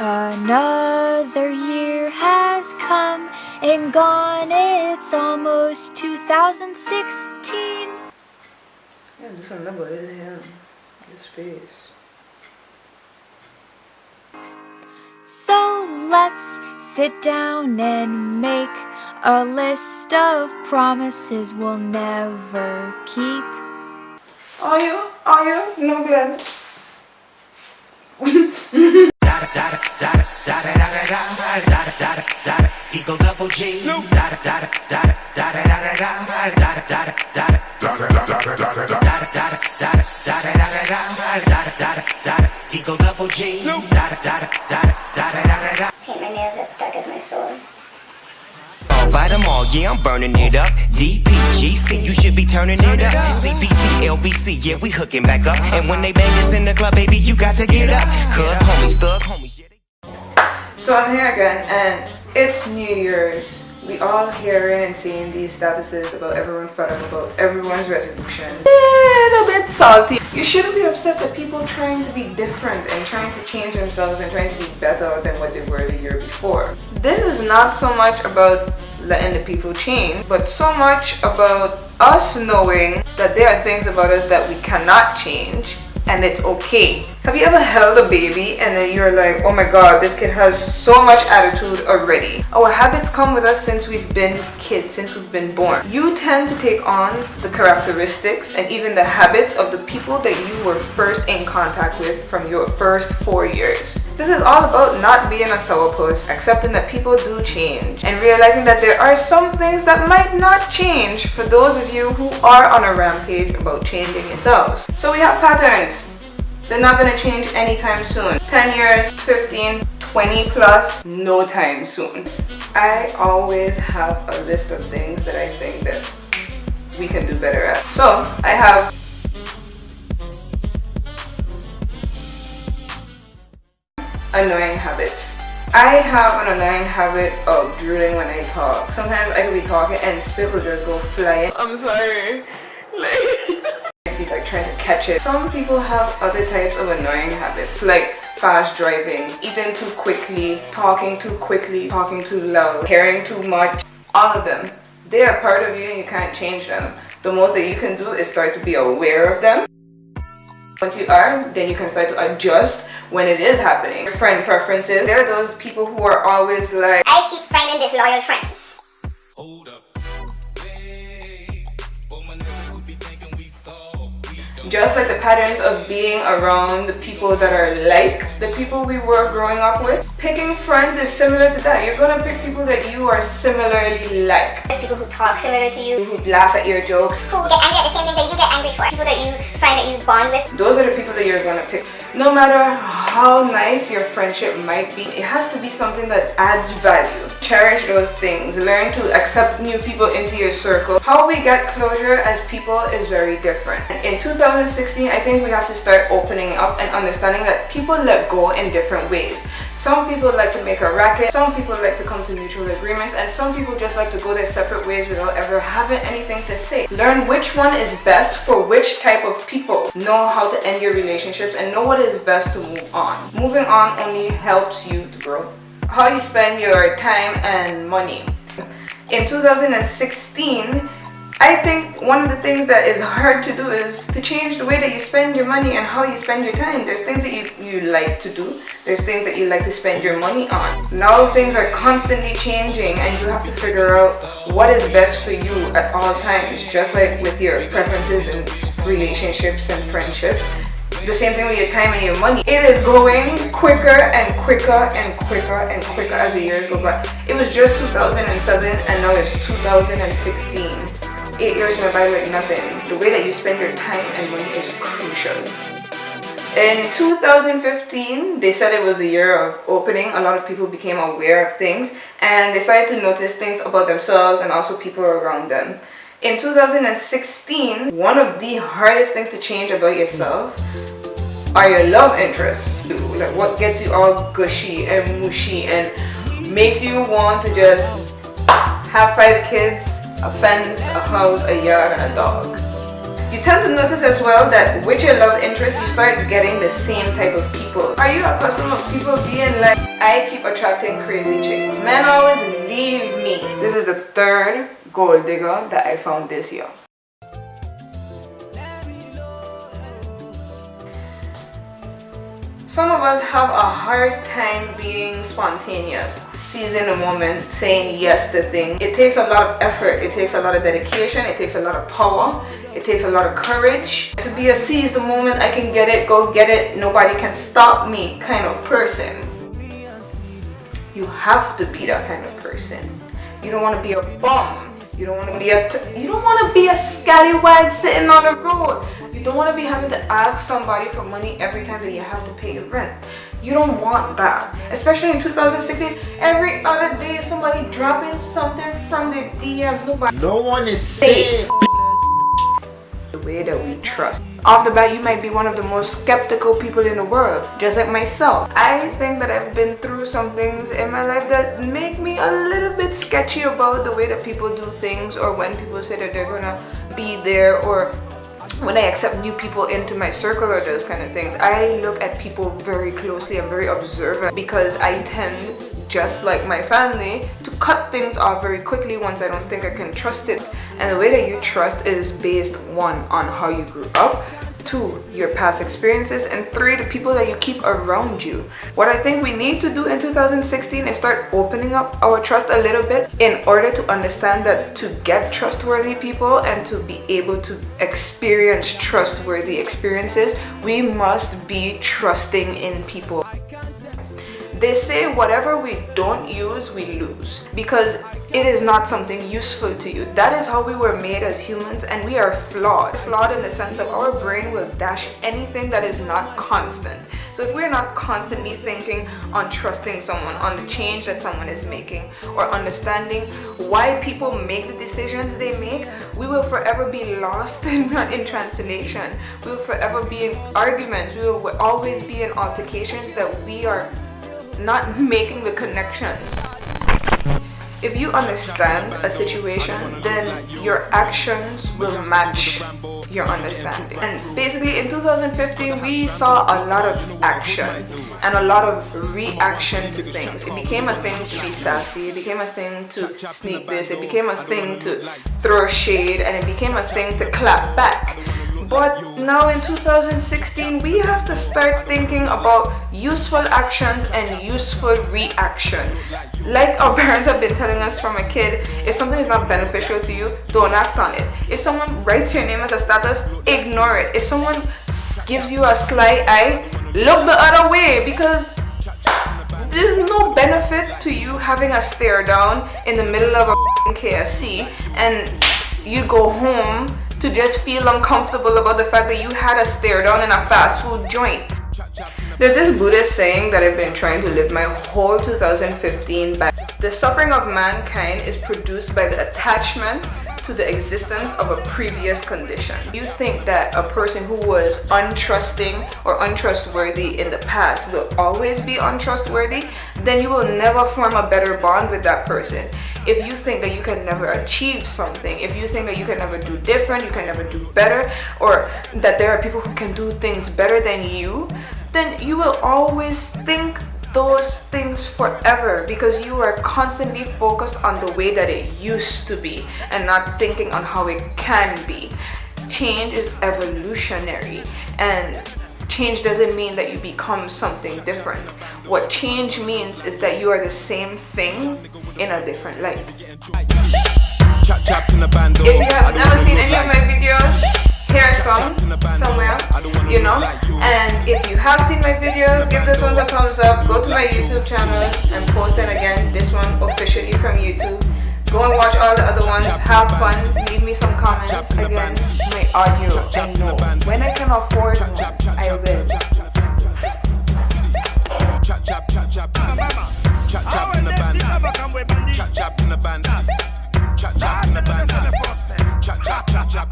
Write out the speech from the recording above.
Another year has come and gone, it's almost 2016. Yeah, do something about his hand, his face. So let's sit down and make a list of promises we'll never keep. Are you? No, Glenn. Eagle double G. Eagle double G. Paint my nails as dark as my soul. By them all, yeah, I'm burning it up. DPGC, you should be turning it up. CPT, LBC, yeah, we hooking back up. And when they bang us in the club, baby, you got to get up. Cause homies, thug homies, yeah. So I'm here again, and it's New Year's. We all hearing and seeing these statuses about everyone fed up about everyone's resolution. A little bit salty. You shouldn't be upset that people trying to be different and trying to change themselves and trying to be better than what they were the year before. This is not so much about letting the people change, but so much about us knowing that there are things about us that we cannot change, and it's okay. Have you ever held a baby and then you're like, oh my god, this kid has so much attitude already? Our habits come with us since we've been kids, since we've been born. You tend to take on the characteristics and even the habits of the people that you were first in contact with from your first 4 years. This is all about not being a sourpuss, accepting that people do change, and realizing that there are some things that might not change for those of you who are on a rampage about changing yourselves. So we have patterns. They're not going to change anytime soon. 10 years, 15, 20 plus, no time soon. I always have a list of things that I think that we can do better at. So I have annoying habits. I have an annoying habit of drooling when I talk. Sometimes I could be talking and spit will just go flying. I'm sorry. Like trying to catch it. Some people have other types of annoying habits, like fast driving, eating too quickly, talking too quickly, talking too loud, caring too much. All of them. They are part of you and you can't change them. The most that you can do is start to be aware of them. Once you are, then you can start to adjust when it is happening. Friend preferences. There are those people who are always like, I keep finding disloyal friends. Hold up. just like the patterns of being around the people that are like the people we were growing up with. Picking friends is similar to that. You're gonna pick people that you are similarly like. People who talk similar to you. Who laugh at your jokes. Who get angry at the same things that you get angry for. People that you find that you bond with. Those are the people that you're gonna pick. No matter how nice your friendship might be, it has to be something that adds value. Cherish those things. Learn to accept new people into your circle. How we get closure as people is very different. In 2016, I think we have to start opening up and understanding that people let go in different ways. Some people like to make a racket, some people like to come to mutual agreements, and some people just like to go their separate ways without ever having anything to say. Learn which one is best for which type of people. Know how to end your relationships and know what is best to move on. Moving on only helps you to grow. How you spend your time and money. In 2016, I think one of the things that is hard to do is to change the way that you spend your money and how you spend your time. There's things that you like to do. There's things that you like to spend your money on. Now things are constantly changing and you have to figure out what is best for you at all times. Just like with your preferences in relationships and friendships. The same thing with your time and your money. It is going quicker and quicker and quicker and quicker as the years go by. It was just 2007 and now it's 2016. 8 years went by like nothing. The way that you spend your time and money is crucial. In 2015, they said it was the year of opening. A lot of people became aware of things and they started to notice things about themselves and also people around them. In 2016, one of the hardest things to change about yourself are your love interests. Like what gets you all gushy and mushy and makes you want to just have 5 kids, a fence, a house, a yard, and a dog. You tend to notice as well that with your love interest, you start getting the same type of people. Are you accustomed of people being like, I keep attracting crazy chicks? Men always leave me. This is the third gold digger that I found this year. Some of us have a hard time being spontaneous, seizing the moment, saying yes to things. It takes a lot of effort, it takes a lot of dedication, it takes a lot of power, it takes a lot of courage. To be a seize the moment, I can get it, go get it, nobody can stop me kind of person. You have to be that kind of person. You don't want to be a bum. You don't want to be a scallywag sitting on the road. You don't want to be having to ask somebody for money every time that you have to pay your rent. You don't want that. Especially in 2016, every other day somebody dropping something from their DMs. No one is safe. The way that we trust. Off the bat, you might be one of the most skeptical people in the world, just like myself. I think that I've been through some things in my life that make me a little bit sketchy about the way that people do things, or when people say that they're gonna be there, or when I accept new people into my circle, or those kind of things. I look at people very closely. I'm very observant because I tend, just like my family, to cut things off very quickly once I don't think I can trust it. And the way that you trust is based, 1, on how you grew up, 2, your past experiences, and 3, the people that you keep around you. What I think we need to do in 2016 is start opening up our trust a little bit in order to understand that to get trustworthy people and to be able to experience trustworthy experiences, we must be trusting in people. They say whatever we don't use, we lose, because it is not something useful to you. That is how we were made as humans, and we are flawed. Flawed in the sense of our brain will dash anything that is not constant. So if we're not constantly thinking on trusting someone, on the change that someone is making, or understanding why people make the decisions they make, we will forever be lost in translation. We will forever be in arguments. We will always be in altercations that we are not making the connections. If you understand a situation, then your actions will match your understanding. And basically in 2015, we saw a lot of action and a lot of reaction to things. It became a thing to be sassy, it became a thing to sneak this, it became a thing to throw shade, and it became a thing to clap back. But now in 2016, we have to start thinking about useful actions and useful reaction. Like our parents have been telling us from a kid, if something is not beneficial to you, don't act on it. If someone writes your name as a status, ignore it. If someone gives you a sly eye, look the other way, because there's no benefit to you having a stare down in the middle of a KFC and you go home to just feel uncomfortable about the fact that you had a stare down in a fast food joint. There's this Buddhist saying that I've been trying to live my whole 2015 by. The suffering of mankind is produced by the attachment to the existence of a previous condition. You think that a person who was untrusting or untrustworthy in the past will always be untrustworthy, then you will never form a better bond with that person. If you think that you can never achieve something, if you think that you can never do different, you can never do better, or that there are people who can do things better than you, then you will always think those things forever, because you are constantly focused on the way that it used to be and not thinking on how it can be. Change is evolutionary, and change doesn't mean that you become something different. What change means is that you are the same thing in a different light. If you have never seen any of my videos, here are some somewhere, you know. And if you have seen my videos, give this one a thumbs up. Go to my YouTube channel and post it again, this one officially from YouTube. Go and watch all the other ones. Have fun. Leave me some comments. Again, my audio, I know. When I can afford more, I will. Chop chop chop chop chop chop in the band. Chop chop in the band. Chop chop in the band. Chop chop chop chop.